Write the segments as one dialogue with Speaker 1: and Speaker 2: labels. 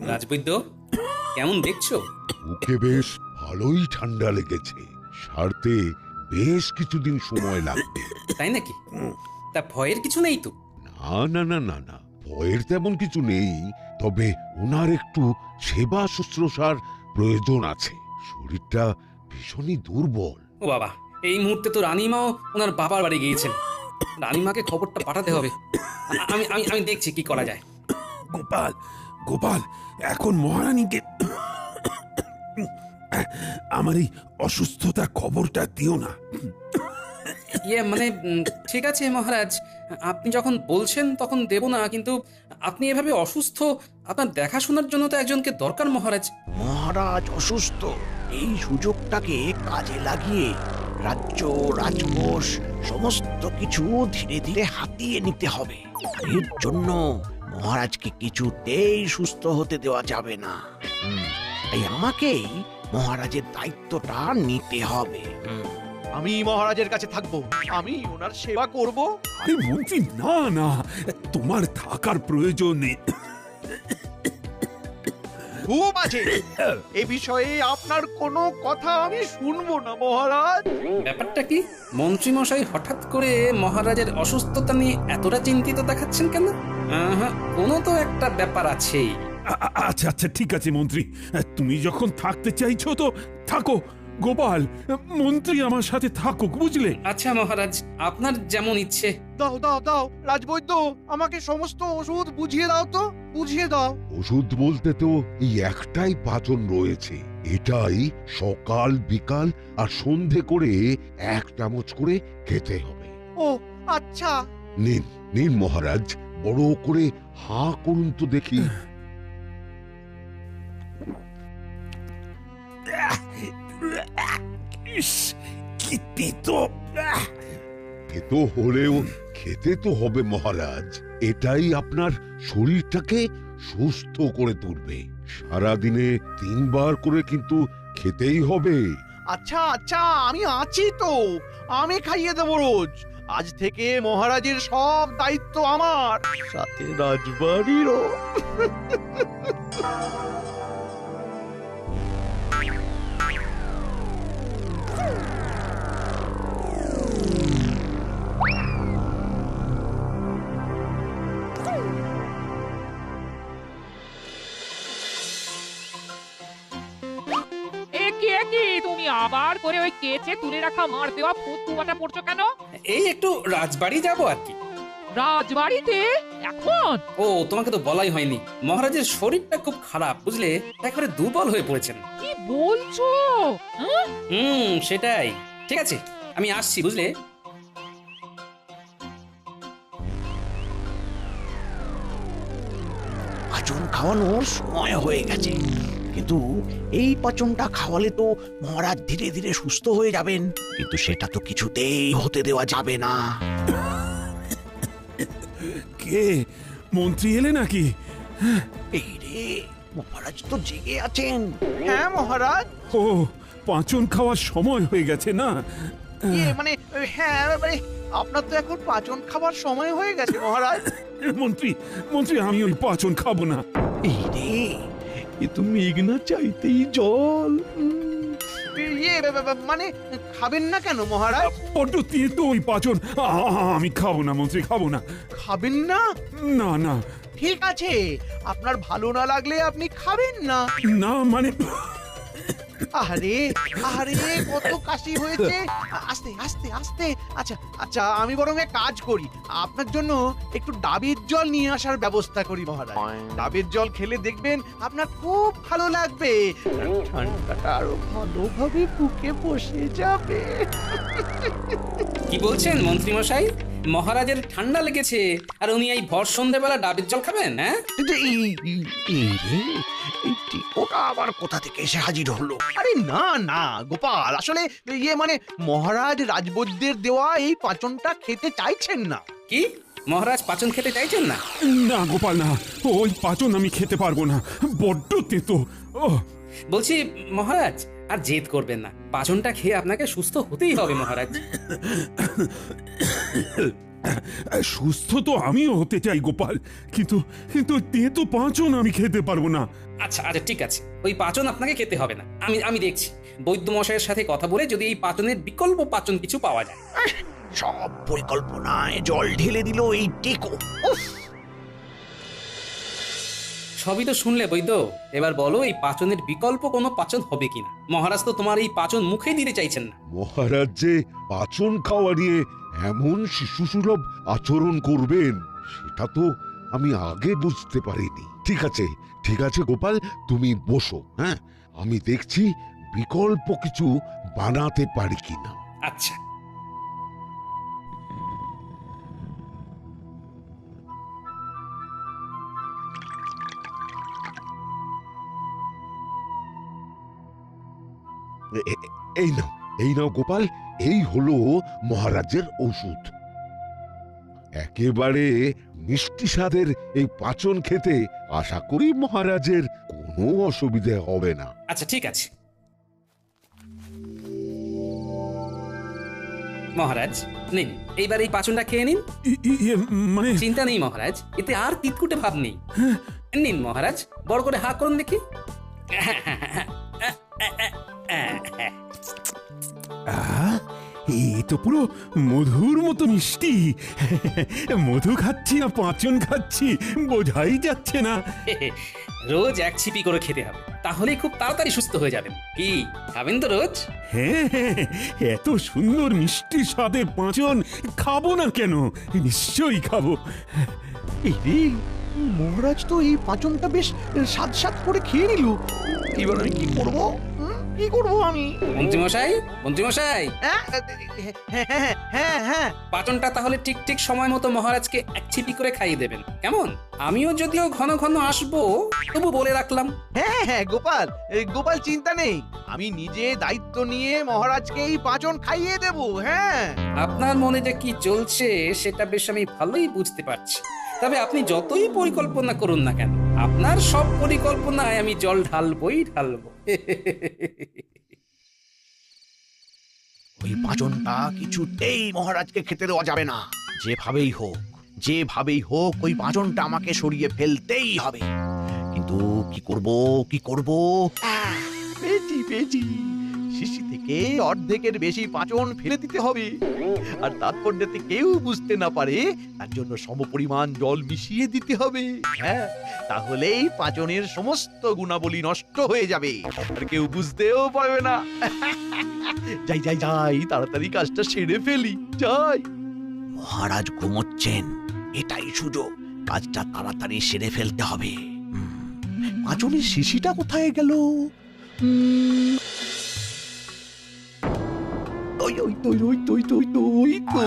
Speaker 1: রাজবৈদ্য, কেমন দেখছো?
Speaker 2: মুখে বেশ ভালোই ঠান্ডা লেগেছে। সারতে বেশ কিছুদিন সময় লাগবে।
Speaker 1: তাই নাকি? তা ভয়ের কিছু নেই তো?
Speaker 2: না না না না না, ভয়ের তেমন কিছু নেই। তবে ওনার একটু সেবা শুশ্রূষার প্রয়োজন আছে। শরীরটা ভীষণই দুর্বল।
Speaker 1: ও বাবা, এই মুহূর্তে তো রানীমাও ওনার বাবার বাড়ি গিয়েছেন। রানীমাকে খবরটা পাঠাতে হবে। আমি আমি আমি দেখছি কি করা যায়।
Speaker 3: গোপাল, গোপাল, এখন মহারানীকে আমার এই অসুস্থতার খবরটা দিও না।
Speaker 1: মানে ঠিক আছে মহারাজ, আপনি যখন বলছেন তখন দেব না, কিন্তু আপনি এভাবে অসুস্থ, আপনার দেখাশোনার জন্য তো একজনকে দরকার মহারাজ।
Speaker 4: মহারাজ অসুস্থ, এই সুযোগটাকে কাজে লাগিয়ে রাজ্য, রাজকোষ সমস্ত কিছু ধীরে ধীরে হাতিয়ে নিতে হবে। এর জন্য মহারাজকে কিছুতেই সুস্থ হতে দেওয়া যাবে না। তাই আমাকেই মহারাজের দায়িত্বটা নিতে হবে।
Speaker 5: আমি মহারাজের কাছে থাকবো, আমি ওনার সেবা করব।
Speaker 3: আরে মন্ত্রী, না না, তোমার থাকার প্রয়োজন নেই।
Speaker 5: খুব আছে, এ বিষয়ে আপনার কোনো কথা আমি শুনবো না মহারাজ।
Speaker 1: ব্যাপারটা কি? মন্ত্রী মশাই হঠাৎ করে মহারাজের অসুস্থতা নিয়ে এতটা চিন্তিত দেখাচ্ছেন কেন? কোনো তো একটা ব্যাপার আছেই।
Speaker 3: আচ্ছা আচ্ছা, ঠিক আছে মন্ত্রী, তুমি যখন থাকতে চাইছো তো থাকো। গোপাল, মন্ত্রী আমার সাথে থাকুক, বুঝলে?
Speaker 1: আচ্ছা মহারাজ, আপনার যেমন ইচ্ছে।
Speaker 5: দাও দাও দাও, রাজবৈদ্য, আমাকে সমস্ত ওষুধ বুঝিয়ে দাও তো, বুঝিয়ে দাও।
Speaker 2: ওষুধ বলতে তো এই একটাই পাচন রয়েছে। এটাই সকাল বিকাল আর সন্ধে করে 1 চামচ করে খেতে হবে।
Speaker 5: ও আচ্ছা।
Speaker 2: নিন নিন মহারাজ, বড় করে হাঁ করুন তো দেখি।
Speaker 3: ইস, কি তেতো!
Speaker 2: তেতো হলেও খেতে তো হবে মহারাজ। এটাই আপনার শরীরটাকে সুস্থ করে তুলবে। সারাদিনে 3 বার করে কিন্তু খেতেই হবে।
Speaker 5: আচ্ছা আচ্ছা, আমি আছি তো, আমি খাইয়ে দেবো রোজ। আজ থেকে মহারাজের সব দায়িত্ব আমার, সাথে রাজবাড়িরও।
Speaker 6: তুমি আবার করে ওই কেচে তুলে রাখা মার দেওয়া ফতুয়াটা পড়ছো কেন?
Speaker 1: এই একটু রাজবাড়ি যাব আর কি।
Speaker 6: রাজবাড়িতে এখন?
Speaker 1: ও, তোমাকে তো বলাই হয়নি, মহারাজের শরীরটা খুব খারাপ, বুঝলে? একেবারে দুর্বল হয়ে পড়েছেন।
Speaker 6: কি বলছো?
Speaker 1: সেটাই। ঠিক আছে, আমি আসছি, বুঝলে?
Speaker 4: পাচন খাওয়ানোর সময় হয়ে গেছে, কিন্তু এই পাচনটা খাওয়ালে তো মহারাজ ধীরে ধীরে সুস্থ হয়ে যাবেন, কিন্তু সেটা তো কিছুতেই হতে দেওয়া যাবে না।
Speaker 3: কে? মন্ত্রী এলে নাকি?
Speaker 4: এই রে, মহারাজ তো জেগে আছেন।
Speaker 5: হ্যাঁ মহারাজ।
Speaker 3: ও, পাচন খাওয়ার সময় হয়ে গেছে না?
Speaker 5: মানে হ্যাঁ, মানে আপনার তো এখন পাচন খাবার সময় হয়ে গেছে মহারাজ।
Speaker 3: মন্ত্রী, মন্ত্রী, আমি ওই পাচন খাবো না।
Speaker 4: এই রে,
Speaker 5: এ তো মেঘনা চাইতেই জল। মানে খাবেন না কেন মহারাজ?
Speaker 3: বড্ড তেতো ওই পাচন। আমি খাবো না মন্ত্রী, খাবো না।
Speaker 5: খাবেন না?
Speaker 3: না না
Speaker 5: ঠিক আছে, আপনার ভালো না লাগলে আপনি খাবেন না।
Speaker 3: না, মানে
Speaker 5: আরে আরে, কত কাশি হয়েছে। আস্তে আস্তে আস্তে। আচ্ছা আচ্ছা, আমি বরং এক কাজ করি, আপনার জন্য একটু ডাবের জল নিয়ে আসার ব্যবস্থা করি মহারাজ। ডাবের জল খেলে দেখবেন আপনার খুব ভালো লাগবে, ঠান্ডাটা আরো ভালোভাবে বুকে বসে যাবে।
Speaker 1: কি বলছেন মন্ত্রী মশাই? মহারাজের ঠান্ডা লেগেছে আর উনি এই ভর সন্ধ্যেবেলা ডাবের জল খাবেন? হ্যাঁ,
Speaker 4: কিন্তু এই রে, ওটা আবার কোথা থেকে এসে হাজির হলো?
Speaker 5: আরে না না গোপাল, আসলে মানে মহারাজ রাজবৈদ্যের দেওয়া এই পাচনটা খেতে চাইছেন না।
Speaker 1: কি মহারাজ পাচন খেতে চাইছেন না?
Speaker 3: না গোপাল, না, ওই পাচন আমি খেতে পারবো না, বড্ড তেতো।
Speaker 1: বলছি মহারাজ, আর জেদ করবেন না, পাচনটা খেয়ে আপনাকে সুস্থ হতেই হবে মহারাজ।
Speaker 3: সুস্থ তো আমিও হতে চাই গোপাল, কিন্তু কিন্তু তেতো পাঁচন আমি খেতে পারবো না।
Speaker 1: আচ্ছা আচ্ছা ঠিক আছে, ওই পাচন আপনাকে খেতে হবে না, আমি দেখছি বৈদ্য মশাইয়ের সাথে কথা বলে যদি এই পাচনের বিকল্প পাচন কিছু পাওয়া যায়।
Speaker 4: সব পরিকল্পনায় জল ঢেলে দিল এই টেকো। উফ!
Speaker 1: সবই তো শুনলে বৈদ্য, এবার বলো এই পাচনের বিকল্প কোনো পাচন হবে কিনা। মহারাজ তো তোমার এই পাচন মুখেই দিতে চাইছেন না।
Speaker 2: মহারাজ যে পাচন খাওয়া নিয়ে এমন শিশুসুলভ আচরণ করবেন সেটা তো আমি আগে বুঝতে পারিনি। ঠিক আছে গোপাল, তুমি বসো। হ্যাঁ, আমি দেখছি বিকল্প কিছু বানাতে পারি কিনা।
Speaker 1: আচ্ছা
Speaker 2: এই নাও গোপাল, এই হলো মহারাজের ওষুধ। একেবারে মিষ্টি স্বাদের এই পাচন খেতে আশা করি মহারাজের কোনো অসুবিধে হবে না।
Speaker 1: আচ্ছা ঠিক আছে মহারাজ, নিন এইবার এই পাচনটা খেয়ে নিন।
Speaker 3: মানে
Speaker 1: চিন্তা নেই মহারাজ, এতে আর তিতকুটে ভাব নেই। নিন মহারাজ, বড় করে হাঁ করুন দেখি।
Speaker 3: এ তো পুরো মধুর মতো মিষ্টি। মধু খাচ্ছি না পাঁচন খাচ্ছি বোঝাই যাচ্ছে না।
Speaker 1: রোজ এক ছিপি করে খেতে হবে, তাহলেই খুব তাড়াতাড়ি সুস্থ হয়ে যাবেন। কি খাবেন তো রোজ?
Speaker 3: হ্যাঁ, এত সুন্দর মিষ্টি স্বাদের পাঁচন খাবো না কেন? নিশ্চয়ই খাবো।
Speaker 5: এই রে, মহারাজ তো এই পাচনটা বেশ স্বাদ স্বাদ করে খেয়ে নিল। এবার আমি কি করব? কি করব আমি?
Speaker 1: মন্ত্রীমশাই
Speaker 5: হ্যাঁ হ্যাঁ হ্যাঁ হ্যাঁ,
Speaker 1: পাচনটা তাহলে ঠিক ঠিক সময় মতো মহারাজকে এক ছিপি করে খাইয়ে দেবেন, কেমন? আমিও যদিও ঘন ঘন আসবো, তবু বলে রাখলাম।
Speaker 5: হ্যাঁ হ্যাঁ গোপাল, গোপাল চিন্তা নেই, আমি নিজে দায়িত্ব নিয়ে মহারাজকে এই পাচন খাইয়ে দেব। হ্যাঁ,
Speaker 1: আপনার মনে যে কি চলছে সেটা বেশ আমি ভালোই বুঝতে পারছি। তবে আপনি যতই পরিকল্পনা করুন না কেন, আপনার সব পরিকল্পনায় আমি জল ঢালবই ঢালবো।
Speaker 4: ওই পাচনটা কিছুতেই মহারাজকে খেতে দেওয়া যাবে না। যেভাবেই হোক ওই পাচনটা আমাকে সরিয়ে ফেলতেই হবে। কিন্তু কি করব?
Speaker 5: পেয়েছি, শিশি থেকে অর্ধেকের বেশি পাচন ফেলে দিতে হবে, আর তারপর যাতে কেউ বুঝতে না পারে তার জন্য সমপরিমাণ জল মিশিয়ে দিতে হবে। হ্যাঁ, তাহলেই পাচনের সমস্ত গুণাবলী নষ্ট হয়ে যাবে, আর কেউ বুঝতেও পারবে না। যাই তাড়াতাড়ি কাজটা সেরে ফেলি, যাই।
Speaker 4: মহারাজ ঘুমোচ্ছেন, এটাই সুযোগ। কাজটা তাড়াতাড়ি সেরে ফেলতে হবে।
Speaker 5: পাচনের শিশিটা কোথায় গেল?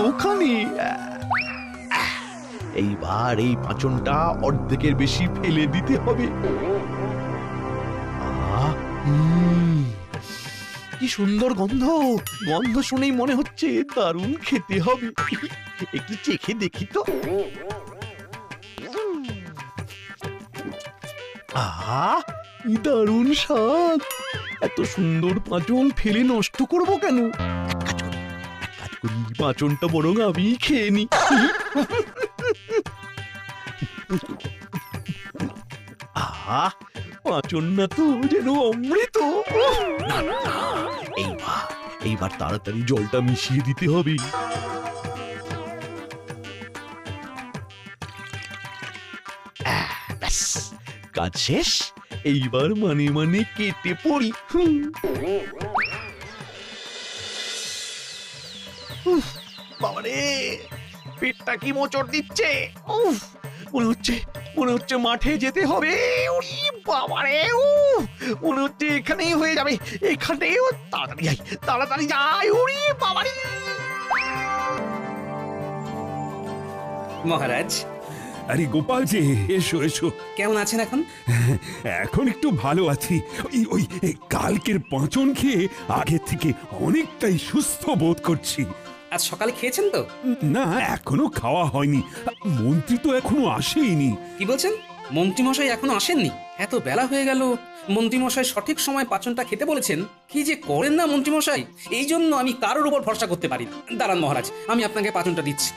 Speaker 5: ওখানে। এইবার এই পাচনটা অর্ধেকের বেশি ফেলে দিতে হবে। কি সুন্দর গন্ধ! গন্ধ শুনেই মনে হচ্ছে দারুণ খেতে হবে। একটু চেখে দেখি তো। আহা, কি দারুণ স্বাদ! এত সুন্দর পাঁচন ফেলে নষ্ট করব কেন? এক কাজ করি, পাঁচনটা বরং আমি খেয়ে নি। আহা, পাঁচন না তো যেন অমৃত। এইবার তাড়াতাড়ি জলটা মিশিয়ে দিতে হবে। ব্যাস, কাজ শেষ। এইবার মানে কেটে পড়ি। বাবারে, পেটটা কি মোচড় দিচ্ছে! উফ, মনে হচ্ছে মাঠে যেতে হবে। ওরে বাবারে, মনে হচ্ছে এখানেই হয়ে যাবে। এখানেও তাড়াতাড়ি যাই। ওরে বাবারে!
Speaker 1: মহারাজ,
Speaker 3: আরে গোপাল যে, এসো এসো।
Speaker 1: কেমন আছেন এখন?
Speaker 3: এখন একটু ভালো আছি। ওই কালকের পাঁচন খেয়ে আগে থেকে অনেকটাই সুস্থ বোধ করছি।
Speaker 1: আজ সকালে খেয়েছেন তো?
Speaker 3: না, এখনো খাওয়া হয়নি। মন্ত্রী তো এখনো আসেইনি।
Speaker 1: কি বলছেন? মন্ত্রীমশাই এখনো আসেননি? এত বেলা হয়ে গেল, মন্ত্রীমশাই সঠিক সময় পাচনটা খেতে বলেছেন। কি যে করেন না মন্ত্রীমশাই, এই জন্য আমি কারোর উপর ভরসা করতে পারি না। দাঁড়ান মহারাজ, আমি আপনাকে পাচনটা দিচ্ছি।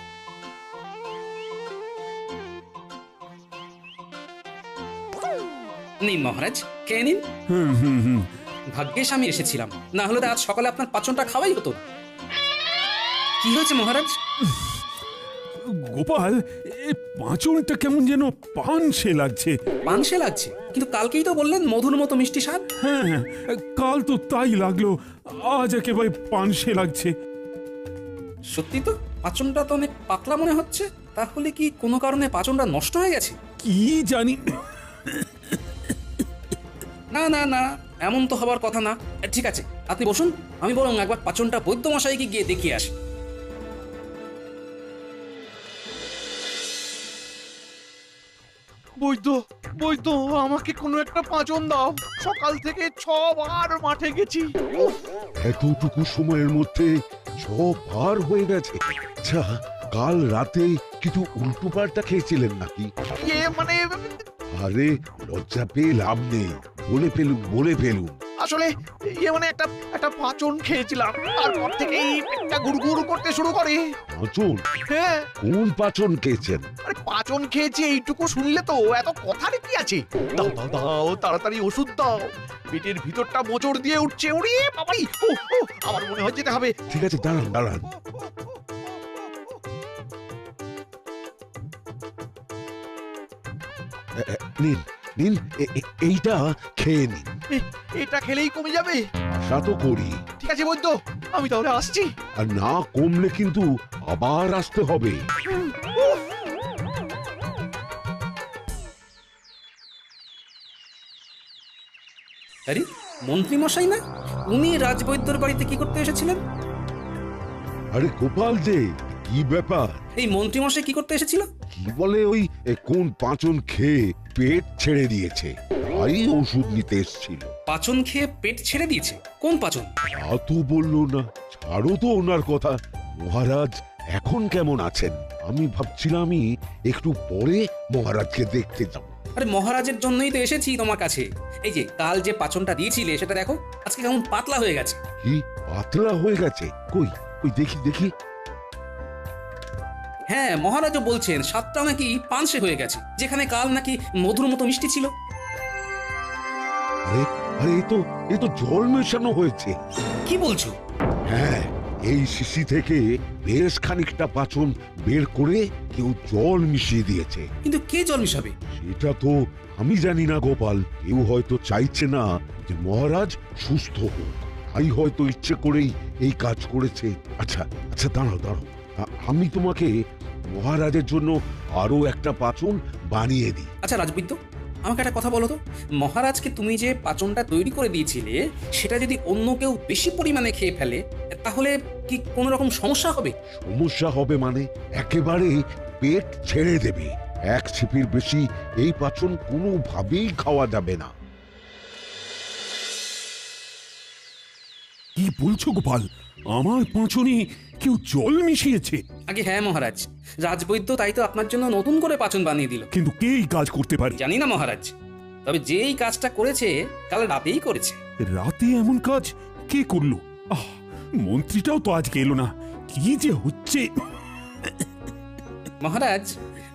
Speaker 1: নিন মহারাজ, খেয়ে নিন।
Speaker 3: হুম হুম হুম
Speaker 1: ভাগ্যেশ আমি এসেছিলাম, না হলে তো আজ সকালে আপনার পাচনটা খাওয়াই হতো না। কি হয়েছে মহারাজ?
Speaker 3: গোপাল, এই পাঁচনটা কেমন যেন পানসে লাগছে।
Speaker 1: পানসে লাগছে? কিন্তু কালকেই তো বললেন মধুর মতো মিষ্টি স্বাদ।
Speaker 3: হ্যাঁ হ্যাঁ, কাল তো তাই লাগলো, আজ একেবারে পানসে লাগছে।
Speaker 1: সত্যি তো, পাচনটা তো অনেক পাতলা মনে হচ্ছে। তাহলে কি কোনো কারণে পাচনটা নষ্ট হয়ে গেছে?
Speaker 3: কি জানি।
Speaker 1: না না না, এমন তো হবার কথা না। ঠিক আছে, আপনি বসুন, আমি বরং একবার পাচনটা বৈদ্য মশাইকে গিয়ে দেখিয়ে আসি।
Speaker 5: বৈদ্য, বৈদ্য, আমাকে কোনো একটা পাঁচন দাও। সকাল থেকে 6 বার মাঠে গেছি। উফ,
Speaker 2: এতটুকু সময়ের মধ্যে সব পার হয়ে গেছে। আচ্ছা, কাল রাতে কিছু উল্টো পাল্টা খেয়েছিলেন নাকি?
Speaker 5: মানে
Speaker 2: আরে, লজ্জা পেয়ে লাভ নেই, বলে ফেলুন বলে ফেলুন।
Speaker 5: আসলে মানে একটা পাঁচন খেয়েছিলাম, তারপর থেকেই পেটটা গুড়গুড় করতে শুরু করে।
Speaker 2: পাচন?
Speaker 5: হ্যাঁ,
Speaker 2: কোন পাচন খেয়েছেন?
Speaker 5: আরে পাঁচন খেয়েছি এইটুকু শুনলে তো এত কথার কি আছে? দাও দাও দাও, তাড়াতাড়ি ওষুধ দাও। পেটের ভিতরটা মোচড় দিয়ে উঠছে। ওরে বাবাই, ও ও, আমার মনে হয় যেতে হবে।
Speaker 2: ঠিক আছে, দাঁড়ান দাঁড়ান। নিন নিন, এইটা খেয়ে নিন।
Speaker 5: এটা খেলেই কমে যাবে?
Speaker 2: আশা তো করি।
Speaker 5: ঠিক আছে বৈদ্য, আমি তাহলে আসছি।
Speaker 2: আর না কমলে কিন্তু আবার আসতে হবে।
Speaker 1: আরে, মন্ত্রী মশাই না? উনি রাজবৈদ্যর বাড়িতে কি করতে এসেছিলেন?
Speaker 2: আরে গোপাল যে, কি ব্যাপার?
Speaker 1: এই মন্ত্রী মশাই কি করতে এসেছিল?
Speaker 2: কি বলে ওই কোন পাচন খেয়ে পেট ছেড়ে দিয়েছে, তাই ওষুধ নিতে এসেছিল।
Speaker 1: পাচন খেয়ে পেট ছেড়ে দিয়েছে? কোন পাচন?
Speaker 2: তা তো বললো না। ছাড়ো তো ওনার কথা। মহারাজ এখন কেমন আছেন? আমি ভাবছিলামই একটু পরে মহারাজকে দেখতে যাব।
Speaker 1: আরে মহারাজের জন্যই তো এসেছি তোমার কাছে। এই যে কাল যে পাচনটা দিয়েছিলে সেটা দেখো, আজকে কেমন পাতলা হয়ে গেছে।
Speaker 2: কি পাতলা হয়ে গেছে? কই কই দেখি দেখি।
Speaker 1: হ্যাঁ, মহারাজও বলছেন স্বাদটা নাকি পানসে হয়ে গেছে, যেখানে কাল নাকি মধুর মতো মিষ্টি ছিল।
Speaker 2: আরে আরে, এ তো জল মেশানো হয়েছে।
Speaker 1: কি বলছো?
Speaker 2: হ্যাঁ, এই শিশি থেকে বেশ খানিকটা পাচন বের করে কেউ জল মিশিয়ে দিয়েছে।
Speaker 1: কিন্তু কে জল মিশাবে?
Speaker 2: সেটা তো আমি জানি না গোপাল। কেউ হয়তো চাইছে না যে মহারাজ সুস্থ হোক, তাই হয়তো ইচ্ছে করেই এই কাজ করেছে। আচ্ছা আচ্ছা, দাঁড়াও দাঁড়াও, আমি তোমাকে মহারাজের জন্য আরো একটা পাচন বানিয়ে দিই।
Speaker 1: আচ্ছা রাজবৈদ্য, আমাকে একটা কথা বলো তো, মহারাজকে তুমি যে পাচনটা তৈরি করে দিয়েছিলে সেটা যদি অন্য কেউ বেশি পরিমাণে খেয়ে ফেলে, তাহলে কি কোনো রকম সমস্যা হবে?
Speaker 2: সমস্যা হবে মানে? একেবারে পেট ছেড়ে দেবে। এক ছিপির বেশি এই পাচন কোনোভাবেই খাওয়া যাবে না।
Speaker 3: কি বলছো গোপাল? আমার পাঁচনে কেউ জল মিশিয়েছে?
Speaker 1: আগে হ্যাঁ মহারাজ, রাজবৈদ্য তাই তো আপনার জন্য নতুন করে পাচন বানিয়ে দিল।
Speaker 3: কিন্তু কে এই কাজ করতে পারে?
Speaker 1: জানি না মহারাজ, তবে যেই কাজটা করেছে কাল রাতেই করেছে।
Speaker 3: রাতে এমন কাজ কে করলো? আহ, মন্ত্রীটাও তো আজকে এলো না। কি যে হচ্ছে!
Speaker 1: মহারাজ,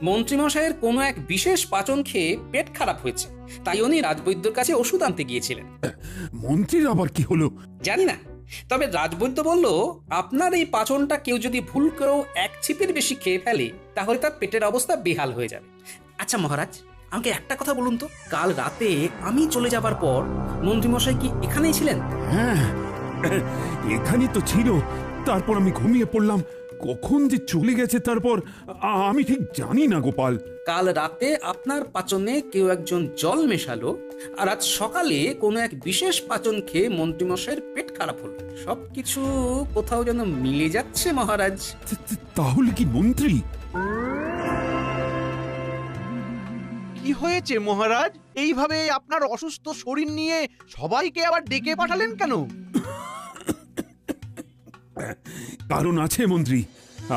Speaker 1: মন্ত্রীমশাইয়ের কোনো এক বিশেষ পাচন খেয়ে পেট খারাপ হয়েছে, তাই উনি রাজবৈদ্যর কাছে ওষুধ আনতে গিয়েছিলেন।
Speaker 3: মন্ত্রীর আবার কি হলো?
Speaker 1: জানি না, তবে রাজবৈদ্য বলল আপনার এই পাচনটা কেউ যদি ভুল করেও এক ছিপির বেশি খেয়ে ফেলে তাহলে তার পেটের অবস্থা বেহাল হয়ে যাবে। আচ্ছা মহারাজ, আমাকে একটা কথা বলুন তো, কাল রাতে আমি চলে যাবার পর মন্ত্রীমশাই কি এখানেই ছিলেন?
Speaker 3: হ্যাঁ, এখানেই তো ছিল। তারপর আমি ঘুমিয়ে পড়লাম। কখন যে চলে গেছে তারপর আমি ঠিক জানি না গোপাল।
Speaker 1: কাল রাতে আপনার পাচনে কেউ একজন জল মেশালো, আর আজ সকালে কোনো এক বিশেষ পাচন খেয়ে মন্ত্রীমশাইয়ের পেট খারাপ হলো। সবকিছু কোথাও যেন মিলে যাচ্ছে মহারাজ।
Speaker 3: তাহলে কি মন্ত্রী?
Speaker 5: কি হয়েছে মহারাজ? এইভাবে আপনার অসুস্থ শরীর নিয়ে সবাইকে আবার ডেকে পাঠালেন কেন?
Speaker 3: কারণ আছে মন্ত্রী।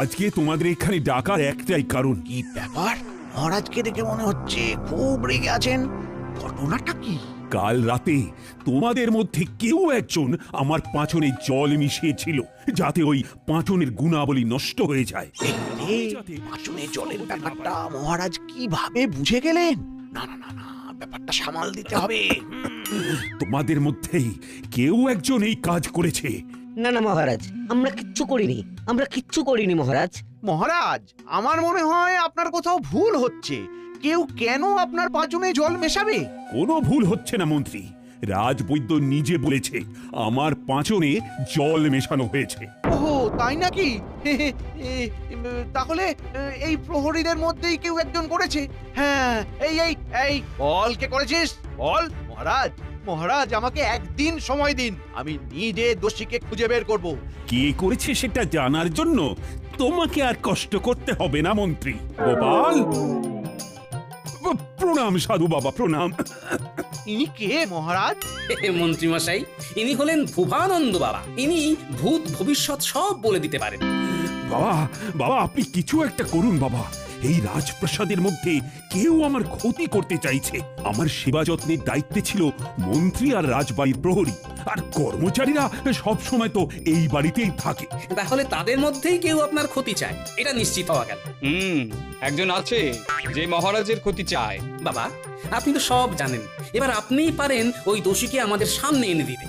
Speaker 3: আজকে তোমাদের এখানে ডাকার একটাই কারণ।
Speaker 4: কি ব্যাপার? মহারাজকে দেখে মনে হচ্ছে খুব রেগে আছেন। ঘটনাটা কি?
Speaker 3: কাল রাতে তোমাদের মধ্যে কেউ একজন আমার পাঁচনে জল মিশিয়েছিল, যাতে ওই পাঁচনের গুণাবলী নষ্ট হয়ে যায়।
Speaker 4: পাচনে জলের ব্যাপারটা মহারাজ কিভাবে বুঝে গেলেন? না না না না, ব্যাপারটা সামাল দিতে হবে।
Speaker 3: তোমাদের মধ্যেই কেউ একজন এই কাজ করেছে।
Speaker 7: না না মহারাজ, আমরা কিচ্ছু করিনি মহারাজ।
Speaker 5: মহারাজ, আমার মনে হয় আপনার কোথাও ভুল হচ্ছে। কেউ কেন আপনার পাঁচনে জল মেশাবে?
Speaker 3: কোনো ভুল হচ্ছে না মন্ত্রী, রাজবৈদ্য নিজে বলেছে আমার পাঁচনে জল মেশানো হয়েছে।
Speaker 5: ওহো, তাই নাকি? তাহলে এই প্রহরীদের মধ্যেই কেউ একজন করেছে। হ্যাঁ, এই এই এই বল, কে করেছিস বল। মহারাজ, মহারাজ, আমাকে একদিন সময় দিন, আমি নিজে দোষীকে খুঁজে বের করব।
Speaker 3: কে করেছে সেটা জানার জন্য তোমাকে আর কষ্ট করতে হবে না মন্ত্রী। গোপাল, প্রণাম সাধু বাবা, প্রণাম।
Speaker 5: ইনি কে মহারাজ?
Speaker 1: মন্ত্রী মশাই, ইনি হলেন ভুবানন্দ বাবা। ইনি ভূত ভবিষ্যৎ সব বলে দিতে পারেন।
Speaker 3: বাবা, বাবা আপনি কিছু একটা করুন বাবা। এই রাজপ্রাসাদের মধ্যে কেউ আমার ক্ষতি করতে চাইছে। আমার সেবা যত্নের দায়িত্বে ছিল মন্ত্রী আর রাজবাড়ির প্রহরী, আর কর্মচারীরা সব সময় তো এই বাড়িতেই থাকে।
Speaker 1: তাহলে তাদের মধ্যেই কেউ আপনার ক্ষতি চায়, এটা নিশ্চিত হওয়া গেল।
Speaker 8: একজন আছে যে মহারাজের ক্ষতি চায়।
Speaker 1: বাবা, আপনি তো সব জানেন, এবার আপনিই পারেন ওই দোষীকে আমাদের সামনে এনে দিতে।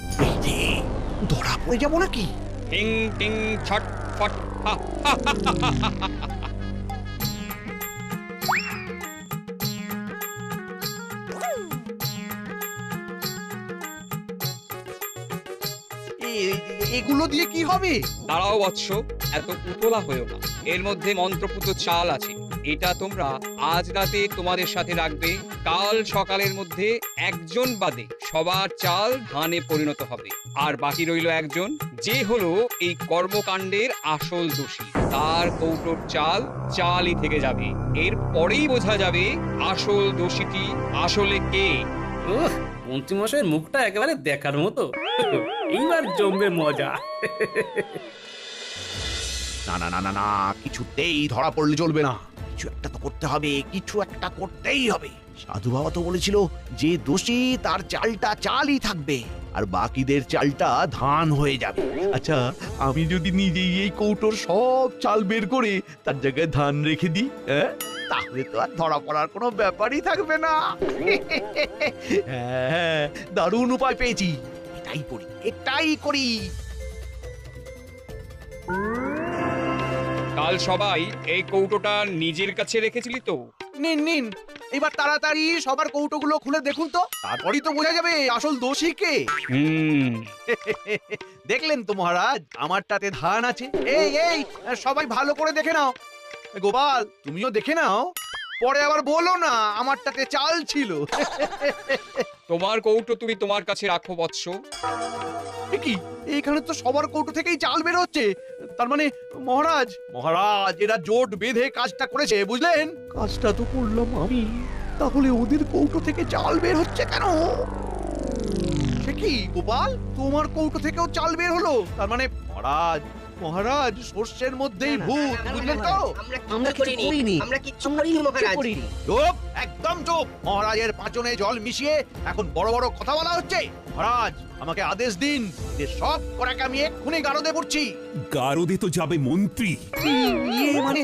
Speaker 5: ধরা পড়ে যাবো নাকি?
Speaker 8: টিং টিং ছট ফট হা, হা, হা, হা, হা, হা, হা।
Speaker 5: এগুলো দিয়ে কি হবে?
Speaker 8: দাঁড়াও বৎস, এত উতলা হয়েও না। এর মধ্যে মন্ত্রপুত চাল আছে, এটা তোমরা আজ রাতে তোমাদের সাথে রাখবে। কাল সকালের মধ্যে একজন বাদে সবার চাল ধানে পরিণত হবে। আর বাকি রইল একজন, যে হলো এই কর্মকাণ্ডের আসল দোষী। তার কৌটোর চাল চালই থেকে যাবে। এর পরেই বোঝা যাবে আসল দোষীটি আসলে কে।
Speaker 1: মন্ত্রী মশাইয়ের মুখটা একেবারে দেখার মতো। এইবার জমবে মজা।
Speaker 4: না না না না না, কিছুতেই ধরা পড়লে চলবে না। কিছু একটা তো করতে হবে, কিছু একটা করতেই হবে। সাধু বাবা তো বলেছিল যে দোষী তার চালটা চালই থাকবে আর বাকিদের চালটা ধান হয়ে যাবে।
Speaker 5: আচ্ছা, আমি যদি নিজেই এই কৌটোর সব চাল বের করে তার জায়গায় ধান রেখে দিই,
Speaker 4: তাহলে তো আর ধরা পড়ার কোনো ব্যাপারই থাকবে না।
Speaker 5: হ্যাঁ, দারুণ উপায় পেয়েছি।
Speaker 4: এটাই করি, এটাই করি।
Speaker 8: কাল সবাই এই কৌটোটা নিজের কাছে রেখেছিলি তো?
Speaker 5: নিন নিন, এবার তাড়াতাড়ি সবার কৌটোগুলো খুলে দেখুন তো, তারপরই তো বোঝা যাবে আসল দোষী কে। দেখলেন তো মহারাজ, আমারটাতে ধান আছে। এই এই, সবাই ভালো করে দেখে নাও। গোপাল, তুমিও দেখে নাও, পরে আবার বলো না আমারটাতে চাল ছিল।
Speaker 8: তোমার কৌটো তুমি তোমার কাছে রাখো বৎস।
Speaker 5: এ কি, এখানে তো সবার কৌটো থেকেই চাল বের হচ্ছে। তার মানে মহারাজ, মহারাজ এরা জোট বেঁধে কাজটা করেছে, বুঝলেন? কাজটা তো করলাম আমি, তাহলে ওদের কৌটো থেকে চাল বের হচ্ছে কেন? সে কি গোপাল, তোমার কৌটো থেকেও চাল বের হলো? তার মানে মহারাজ, মহারাজ সর্ষের মধ্যেই ভূত, বুঝলেন তো?
Speaker 7: আমরা কিচ্ছু করিনি মহারাজ।
Speaker 5: চুপ, একদম চুপ। মহারাজের পাঁচনে জল মিশিয়ে এখন বড় বড় কথা বলা হচ্ছে। মহারাজ, আমাকে আদেশ দিন যে সব করাকে আমি এক্ষুনি গারদে পড়ছি।
Speaker 3: গারদে তো যাবে মন্ত্রী।
Speaker 5: মানে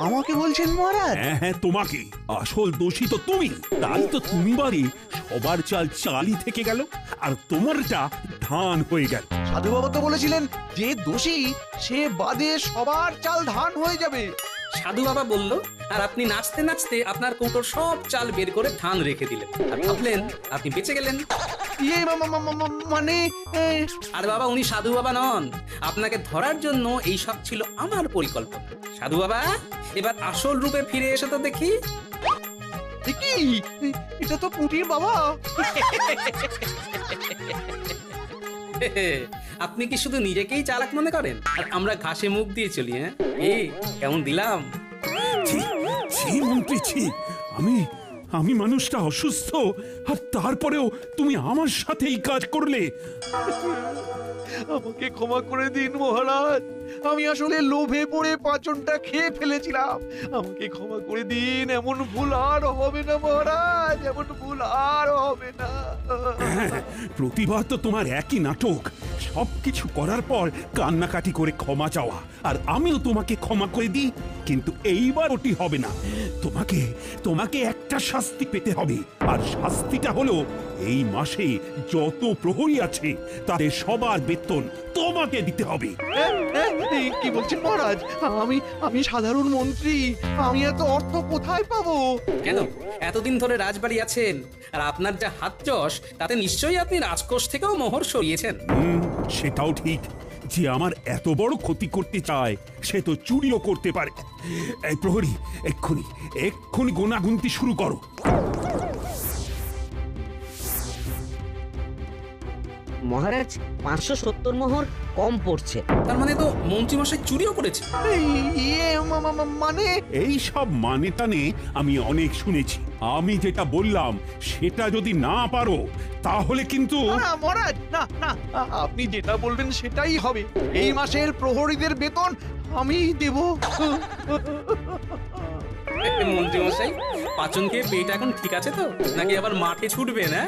Speaker 5: আমাকে বলছেন মহারাজ?
Speaker 3: হ্যাঁ হ্যাঁ, তোমাকে। আসল দোষী তো তুমি, তাই তো তুমি বাড়ি সবার চাল চালই থেকে গেল আর তোমারটা ধান হয়ে গেল।
Speaker 5: সাধু বাবা তো বলেছিলেন যে দোষী সে বাদে সবার চাল ধান হয়ে যাবে।
Speaker 1: সাধু বাবা বলল, আর আপনি নাচতে নাচতে আপনার কৌটোর সব চাল বের করে ধান রেখে দিলেন, আর ভাবলেন আপনি বেঁচে গেলেন।
Speaker 5: মানে
Speaker 1: আর বাবা, উনি সাধু বাবা নন, আপনাকে ধরার জন্য এই সব ছিল আমার পরিকল্পনা। সাধু বাবা, এবার আসল রূপে ফিরে এসে তো দেখি।
Speaker 5: কি, এটা তো পুটির বাবা।
Speaker 1: আপনি কি শুধু নিজেকেই চালাক মনে করেন আর আমরা ঘাসে মুখ দিয়ে চলি? হ্যাঁ, এই কেমন দিলাম?
Speaker 3: ছি ছি মন্ত্রী, ছি। আমি মানুষটা অসুস্থ আর তারপরেও তুমি আমার সাথে এই কাজ করলে।
Speaker 5: আমাকে ক্ষমা করে দিন মহারাজ, আমি আসলে লোভে পড়ে পাঁচনটা খেয়ে ফেলেছিলাম। আমাকে ক্ষমা করে দিন, এমন ভুল আর হবে না মহারাজ, এমন ভুল আর হবে না।
Speaker 3: প্রতিবার তো তোমার একই নাটক, সবকিছু করার পর কান্নাকাটি করে ক্ষমা চাওয়া, আর আমিও তোমাকে ক্ষমা করে দিই, কিন্তু এইবার ওটি হবে না। তোমাকে তোমাকে একটা শাস্তি পেতে হবে, আর শাস্তিটা হলো এই মাসে যত প্রহরী আছে তাদের সবার বেতন তোমাকে দিতে হবে।
Speaker 5: এই কি বলছেন মহারাজ? আমি আমি সাধারণ মন্ত্রী, আমি এত অর্থ কোথায় পাবো?
Speaker 1: কেন এতদিন ধরে রাজবাড়ি আছেন, আর আপনার যা হাত যশ তাতে নিশ্চয়ই আপনি রাজকোষ থেকেও মোহর সরিয়েছেন।
Speaker 3: সেটাও ঠিক, যে আমার এত বড় ক্ষতি করতে চায় সে তো চুরিও করতে পারে। এই প্রহরী, এক্ষুনি এক্ষুনি গোনাগুনতি শুরু করো।
Speaker 7: মহারাজ 570 মোহর কম পড়ছে।
Speaker 1: তার মানে তো মন্ত্রীমশাই চুরিও করেছে।
Speaker 5: ইয়ে মানে
Speaker 3: এই সব মানে টানে আমি অনেক শুনেছি। আমি যেটা বললাম সেটা যদি না পারো তাহলে কিন্তু
Speaker 5: না মহারাজ, না না, আপনি যেটা বলবেন সেটাই হবে। এই মাসের প্রহরীদের বেতন আমি দেব।
Speaker 1: মন্ত্রীমশাই, পাচন খেয়ে পেট এখন ঠিক আছে তো, নাকি আবার মাঠে ছুটবে না?